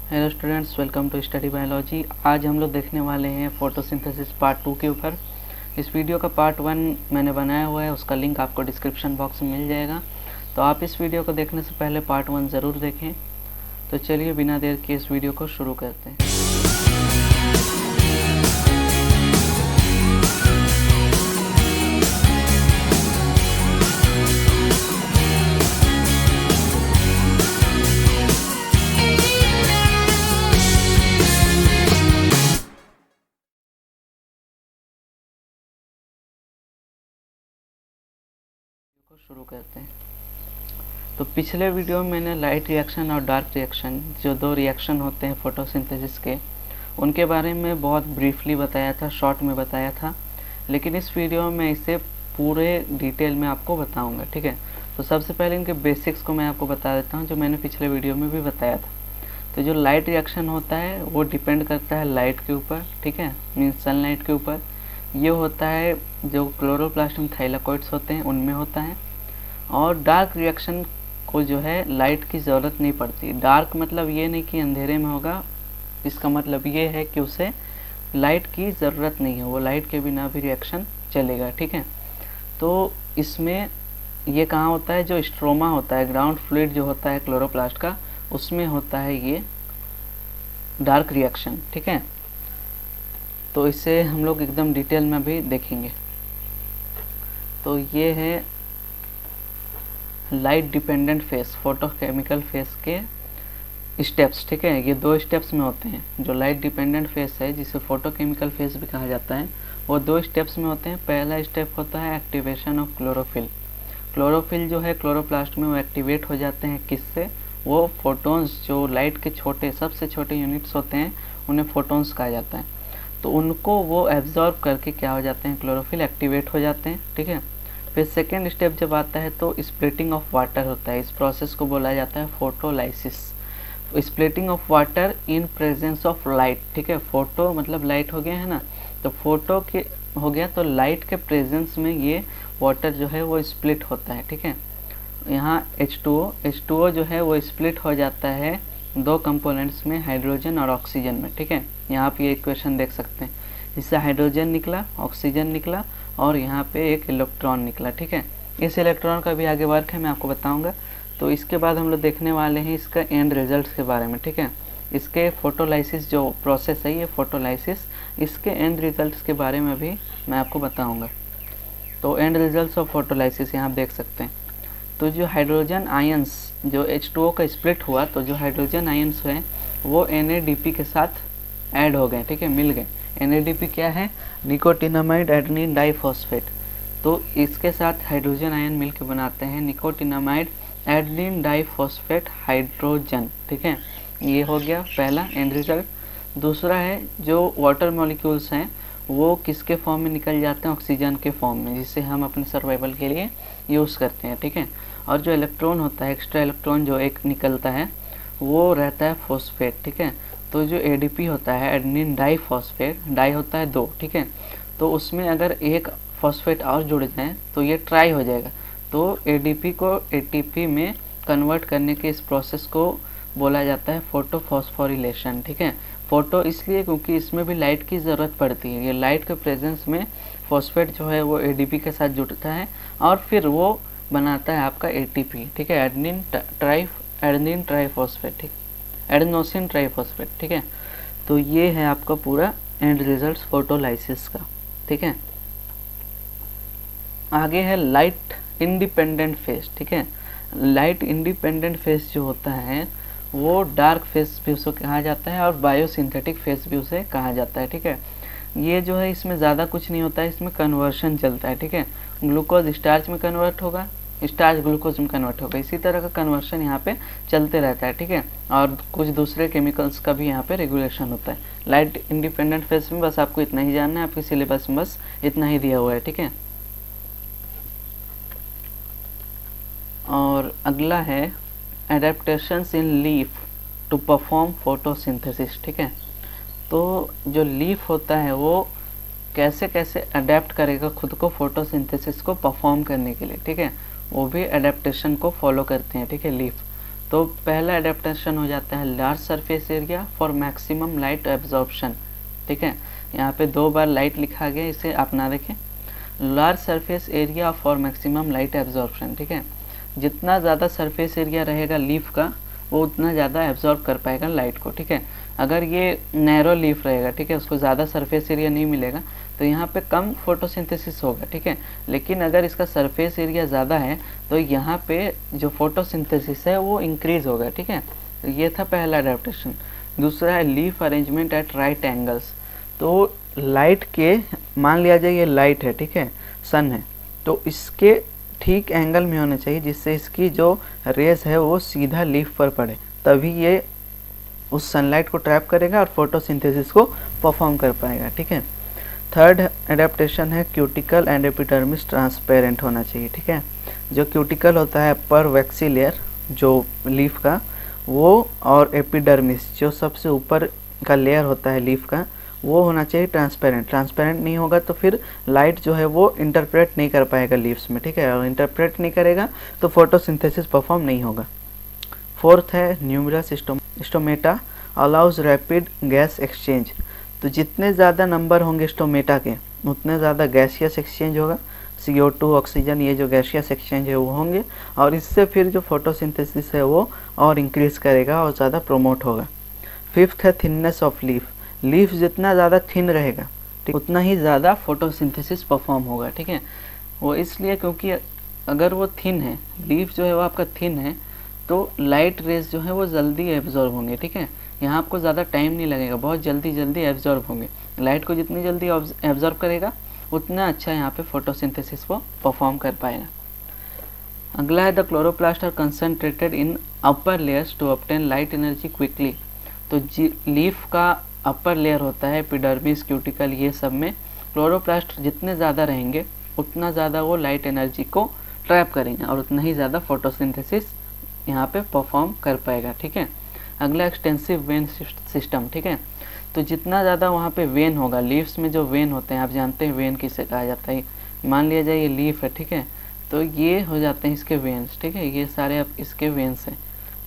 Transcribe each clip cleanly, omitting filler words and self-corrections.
Hello students, welcome to study biology. आज हम लोग देखने वाले हैं फोटोसिंथेसिस पार्ट 2 के ऊपर। इस वीडियो का पार्ट 1 मैंने बनाया हुआ है, उसका लिंक आपको डिस्क्रिप्शन बॉक्स में मिल जाएगा। तो आप इस वीडियो को देखने से पहले पार्ट 1 ज़रूर देखें। तो चलिए बिना देर के इस वीडियो को शुरू करते हैं। तो पिछले वीडियो में मैंने लाइट रिएक्शन और डार्क रिएक्शन, जो दो रिएक्शन होते हैं फोटोसिंथेसिस के, उनके बारे में बहुत ब्रीफली बताया था, शॉर्ट में बताया था। लेकिन इस वीडियो में इसे पूरे डिटेल में आपको बताऊंगा, ठीक है। तो सबसे पहले इनके बेसिक्स को मैं आपको बता देता हूँ, जो मैंने पिछले वीडियो में भी बताया था। तो जो लाइट रिएक्शन होता है वो डिपेंड करता है लाइट के ऊपर, ठीक है, मीन्स सनलाइट के ऊपर। ये होता है जो क्लोरोप्लास्ट थाइलाकोइड्स होते हैं उनमें होता है। और डार्क रिएक्शन को जो है लाइट की ज़रूरत नहीं पड़ती। डार्क मतलब ये नहीं कि अंधेरे में होगा, इसका मतलब ये है कि उसे लाइट की ज़रूरत नहीं है, वो लाइट के बिना भी रिएक्शन चलेगा, ठीक है। तो इसमें ये कहाँ होता है, जो स्ट्रोमा होता है, ग्राउंड फ्लूइड जो होता है क्लोरोप्लास्ट का, उसमें होता है ये डार्क रिएक्शन, ठीक है। तो इसे हम लोग एकदम डिटेल में भी देखेंगे। तो ये है light dependent face, photochemical face के स्टेप्स, ठीक है। ये दो स्टेप्स में होते हैं। जो लाइट डिपेंडेंट फेस है, जिसे फोटोकेमिकल फेस भी कहा जाता है, वो दो स्टेप्स में होते हैं। पहला स्टेप होता है एक्टिवेशन ऑफ क्लोरोफिल। क्लोरोफिल जो है क्लोरोप्लास्ट में वो एक्टिवेट हो जाते हैं। किससे? वो फोटोन्स, जो लाइट के छोटे, सबसे छोटे यूनिट्स होते हैं, उन्हें फोटोन्स कहा जाता है। तो उनको वो एब्जॉर्ब करके क्या हो जाते हैं, क्लोरोफिल एक्टिवेट हो जाते हैं, ठीक है। फिर सेकेंड स्टेप जब आता है तो स्प्लिटिंग ऑफ वाटर होता है। इस प्रोसेस को बोला जाता है photolysis. Splitting of water in presence of light, ठीक है। फोटो मतलब लाइट हो गया है ना, तो फोटो के हो गया, तो लाइट के प्रेजेंस में ये वाटर जो है वो स्प्लिट होता है, ठीक है। यहाँ H2O जो है वो स्प्लिट हो जाता है दो कंपोनेंट्स में, हाइड्रोजन और ऑक्सीजन में, ठीक है। यहाँ पे ये इक्वेशन देख सकते हैं, इससे हाइड्रोजन निकला, ऑक्सीजन निकला और यहाँ पे एक इलेक्ट्रॉन निकला, ठीक है। इस इलेक्ट्रॉन का भी आगे वर्क है, मैं आपको बताऊंगा। तो इसके बाद हम लोग देखने वाले हैं इसका एंड रिजल्ट के बारे में, ठीक है। इसके फोटोलाइसिस जो प्रोसेस है, ये फोटोलाइसिस, इसके एंड रिजल्ट्स के बारे में भी मैं आपको बताऊंगा। तो एंड रिजल्ट्स ऑफ फोटोलाइसिस यहाँ आप देख सकते हैं। तो जो हाइड्रोजन आयंस, जो H2O का स्प्लिट हुआ, तो जो हाइड्रोजन आयंस हैं वो NADP के साथ ऐड हो गए, ठीक है, मिल गए। NADP क्या है? Nicotinamide adenine diphosphate. तो इसके साथ हाइड्रोजन आयन मिलकर बनाते हैं निकोटिनामाइड एडेनिन डाइफॉस्फेट हाइड्रोजन, ठीक है। ये हो गया पहला एंड रिजल्ट। दूसरा है जो वाटर मॉलिक्यूल्स हैं वो किसके फॉर्म में निकल जाते हैं? ऑक्सीजन के फॉर्म में, जिसे हम अपने सर्वाइवल के लिए यूज़ करते हैं, ठीक है। और जो इलेक्ट्रॉन होता है, एक्स्ट्रा इलेक्ट्रॉन जो एक निकलता है, वो रहता है फॉस्फेट, ठीक है। तो जो ADP होता है, एडेनिन डाइफॉस्फेट, डाई होता है दो, ठीक है, तो उसमें अगर एक फॉस्फेट और जुड़ जाए तो ये ट्राई हो जाएगा। तो ADP को ATP में कन्वर्ट करने के इस प्रोसेस को बोला जाता है फोटोफॉस्फोरिलेशन, ठीक है। फोटो इसलिए क्योंकि इसमें भी लाइट की ज़रूरत पड़ती है। ये लाइट के प्रेजेंस में फॉस्फेट जो है वो ADP के साथ जुड़ता है और फिर वो बनाता है आपका ATP, ठीक है, एडेनिन ट्राइफॉस्फेट, ठीक, एडेनोसिन ट्राइफॉस्फेट, ठीक है। तो ये है आपका पूरा एंड रिजल्ट्स फोटोलाइसिस का, ठीक है। आगे है लाइट इंडिपेंडेंट फेस, ठीक है। लाइट इंडिपेंडेंट फेस जो होता है वो डार्क फेस भी उसे कहा जाता है और बायोसिंथेटिक फेस भी उसे कहा जाता है, ठीक है। ये जो है इसमें ज़्यादा कुछ नहीं होता है, इसमें कन्वर्शन चलता है, ठीक है। ग्लूकोज स्टार्च में कन्वर्ट होगा, स्टार्च ग्लूकोज में कन्वर्ट होगा, इसी तरह का कन्वर्शन यहाँ पे चलते रहता है, ठीक है। और कुछ दूसरे केमिकल्स का भी यहाँ पे रेगुलेशन होता है। लाइट इंडिपेंडेंट फेस में बस आपको इतना ही जानना है, आपके सिलेबस में बस इतना ही दिया हुआ है, ठीक है। और अगला है adaptations in leaf to perform photosynthesis, ठीक है। तो जो लीफ होता है वो कैसे कैसे अडेप्ट करेगा खुद को फोटोसिंथेसिस को परफॉर्म करने के लिए, ठीक है। वो भी एडेप्टेशन को फॉलो करते हैं, ठीक है, लीफ। तो पहला एडेप्टेशन हो जाता है large surface area for maximum light absorption. ठीक है, यहाँ पे 2 बार लाइट लिखा गया, इसे आप ना देखें। Large surface area for maximum light absorption. ठीक है, जितना ज़्यादा सरफेस एरिया रहेगा लीफ का वो उतना ज़्यादा एब्जॉर्ब कर पाएगा लाइट को। ठीक है, अगर ये नैरो लीफ रहेगा, ठीक है, उसको ज़्यादा सरफेस एरिया नहीं मिलेगा तो यहाँ पे कम फोटोसिंथेसिस होगा। ठीक है, लेकिन अगर इसका सरफेस एरिया ज़्यादा है तो यहाँ पे जो फोटोसिंथेसिस है वो इंक्रीज होगा। ठीक है, तो ये था पहला एडेप्टेशन। दूसरा है leaf arrangement at right angles. तो लाइट के, मान लिया जाए ये लाइट है, ठीक है, सन है, तो इसके ठीक एंगल में होना चाहिए जिससे इसकी जो रेज है वो सीधा लीफ पर पड़े, तभी ये उस सनलाइट को ट्रैप करेगा और फोटोसिंथेसिस को परफॉर्म कर पाएगा। ठीक है, थर्ड एडेप्टेशन है क्यूटिकल एंड एपिडर्मिस ट्रांसपेरेंट होना चाहिए। ठीक है, जो क्यूटिकल होता है अपर वैक्सी लेयर जो लीफ का, वो और एपिडर्मिस जो सबसे ऊपर का लेयर होता है लीफ का, वो होना चाहिए ट्रांसपेरेंट। ट्रांसपेरेंट नहीं होगा तो फिर लाइट जो है वो इंटरप्रेट नहीं कर पाएगा लीव्स में। ठीक है, और इंटरप्रेट नहीं करेगा तो फोटोसिंथेसिस परफॉर्म नहीं होगा। फोर्थ है numerous stomata allows rapid gas exchange. तो जितने ज़्यादा नंबर होंगे स्टोमेटा के उतने ज़्यादा गैसियस एक्सचेंज होगा, CO2 ऑक्सीजन ये जो गैसियस एक्सचेंज है वो होंगे, और इससे फिर जो फोटोसिंथेसिस है वो और इंक्रीज करेगा और ज़्यादा प्रोमोट होगा। फिफ्थ है थिननेस ऑफ लीफ। लीफ जितना ज़्यादा थिन रहेगा उतना ही ज़्यादा फोटोसिंथेसिस परफॉर्म होगा। ठीक है, वो इसलिए क्योंकि अगर वो थिन है, लीफ जो है वो आपका थिन है, तो लाइट रेज जो है वो जल्दी एब्जॉर्ब होंगे। ठीक है, यहाँ आपको ज़्यादा टाइम नहीं लगेगा, बहुत जल्दी एब्जॉर्ब होंगे। लाइट को जितनी जल्दी एब्जॉर्ब करेगा उतना अच्छा यहाँ पे फोटोसिंथेसिस वो परफॉर्म कर पाएगा। अगला है the chloroplast are concentrated in upper layers to obtain light energy quickly. तो लीफ का अपर लेयर होता है एपिडर्मिस, क्यूटिकल, ये सब में क्लोरोप्लास्ट जितने ज़्यादा रहेंगे उतना ज़्यादा वो लाइट एनर्जी को ट्रैप करेंगे और उतना ही ज़्यादा फोटोसिंथेसिस यहाँ पे परफॉर्म कर पाएगा। ठीक है, अगला एक्सटेंसिव वेन सिस्टम। ठीक है, तो जितना ज़्यादा वहाँ पे वेन होगा, लीव्स में जो वेन होते हैं, आप जानते हैं वेन किसे कहा जाता है। मान लिया जाए ये लीफ है, ठीक है, तो ये हो जाते हैं इसके वेन्स। ठीक है, ये सारे अब इसके वेन्स हैं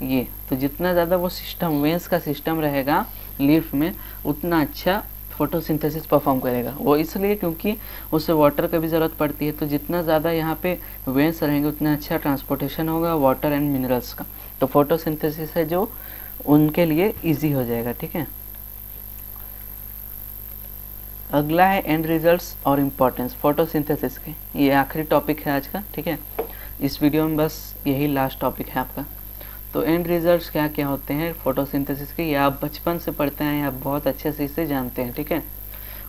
ये। तो जितना ज़्यादा वो सिस्टम, वेन्स का सिस्टम रहेगा लीफ में, उतना अच्छा फोटोसिंथेसिस परफॉर्म करेगा। वो इसलिए क्योंकि उसे वाटर की भी ज़रूरत पड़ती है, तो जितना ज़्यादा यहाँ पे वेन्स रहेंगे उतना अच्छा ट्रांसपोर्टेशन होगा वाटर एंड मिनरल्स का, तो फोटोसिंथेसिस है जो उनके लिए इजी हो जाएगा। ठीक है, अगला है एंड रिजल्ट्स और इम्पोर्टेंस फोटोसिंथेसिस के। ये आखिरी टॉपिक है आज का। ठीक है, इस वीडियो में बस यही लास्ट टॉपिक है आपका। तो एंड रिजल्ट्स क्या क्या होते हैं फोटोसिंथेसिस के, ये आप बचपन से पढ़ते हैं, आप बहुत अच्छे से इसे जानते हैं। ठीक है,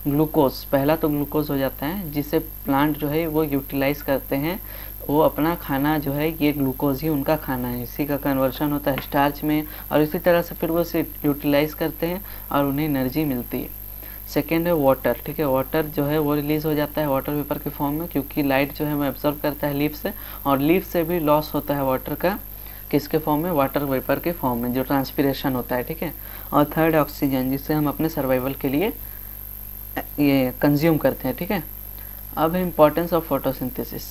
ग्लूकोज, पहला तो ग्लूकोज हो जाता है जिसे प्लांट जो है वो यूटिलाइज करते हैं, वो अपना खाना जो है ये ग्लूकोज ही उनका खाना है, इसी का कन्वर्शन होता है स्टार्च में, और इसी तरह से फिर वो इसे यूटिलाइज करते हैं और उन्हें एनर्जी मिलती है। सेकेंड है वाटर। ठीक है, वाटर जो है वो रिलीज हो जाता है वाटर वेपर के फॉर्म में, क्योंकि लाइट जो है वो एब्जॉर्ब करता है लीफ से, और लीफ से भी लॉस होता है वाटर का, किसके फॉर्म में, वाटर वेपर के फॉर्म में, जो ट्रांसपिरेशन होता है। ठीक है, और थर्ड ऑक्सीजन, जिससे हम अपने सर्वाइवल के लिए ये कंज्यूम करते हैं। ठीक है, अब है इम्पोर्टेंस ऑफ फोटोसिंथेसिस।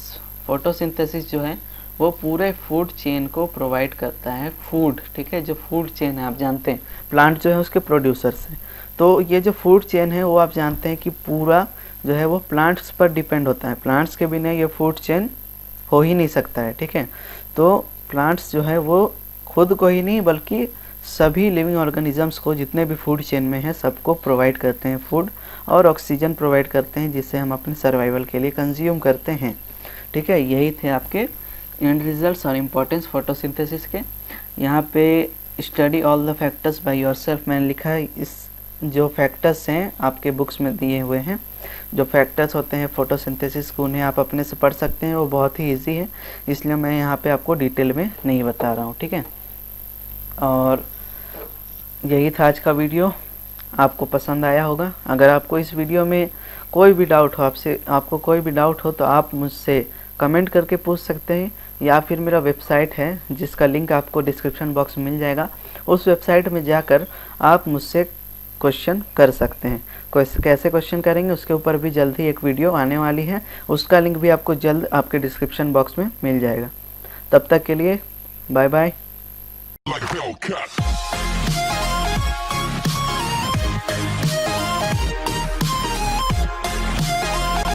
फोटोसिंथेसिस जो है वो पूरे फूड चेन को प्रोवाइड करता है, फूड। ठीक है, जो फूड चेन है आप जानते हैं, प्लांट जो है उसके प्रोड्यूसर्स हैं, तो ये जो फूड चेन है वो आप जानते हैं कि पूरा जो है वो प्लांट्स पर डिपेंड होता है। प्लांट्स के बिना ये फूड चेन हो ही नहीं सकता है। ठीक है, तो प्लांट्स जो है वो खुद को ही नहीं बल्कि सभी लिविंग ऑर्गेनिजम्स को, जितने भी फूड चेन में हैं, सबको प्रोवाइड करते हैं फूड, और ऑक्सीजन प्रोवाइड करते हैं जिससे हम अपने सर्वाइवल के लिए कंज्यूम करते हैं। ठीक है, यही थे आपके एंड रिजल्ट्स और इम्पोर्टेंस फोटोसिंथेसिस के। यहाँ पे study all the factors by yourself मैंने लिखा है। इस जो फैक्टर्स हैं आपके बुक्स में दिए हुए हैं, जो फैक्टर्स होते हैं फोटोसिंथेसिस को, उन्हें आप अपने से पढ़ सकते हैं, वो बहुत ही इजी है, इसलिए मैं यहाँ पे आपको डिटेल में नहीं बता रहा हूँ। ठीक है, और यही था आज का वीडियो, आपको पसंद आया होगा। अगर आपको इस वीडियो में कोई भी डाउट हो, आपको कोई भी डाउट हो तो आप मुझसे कमेंट करके पूछ सकते हैं, या फिर मेरा वेबसाइट है जिसका लिंक आपको डिस्क्रिप्शन बॉक्स में मिल जाएगा, उस वेबसाइट में जाकर आप मुझसे क्वेश्चन कर सकते हैं। कैसे क्वेश्चन करेंगे उसके ऊपर भी जल्द ही एक वीडियो आने वाली है, उसका लिंक भी आपको जल्द आपके डिस्क्रिप्शन बॉक्स में मिल जाएगा। तब तक के लिए bye bye. like a Hellcat.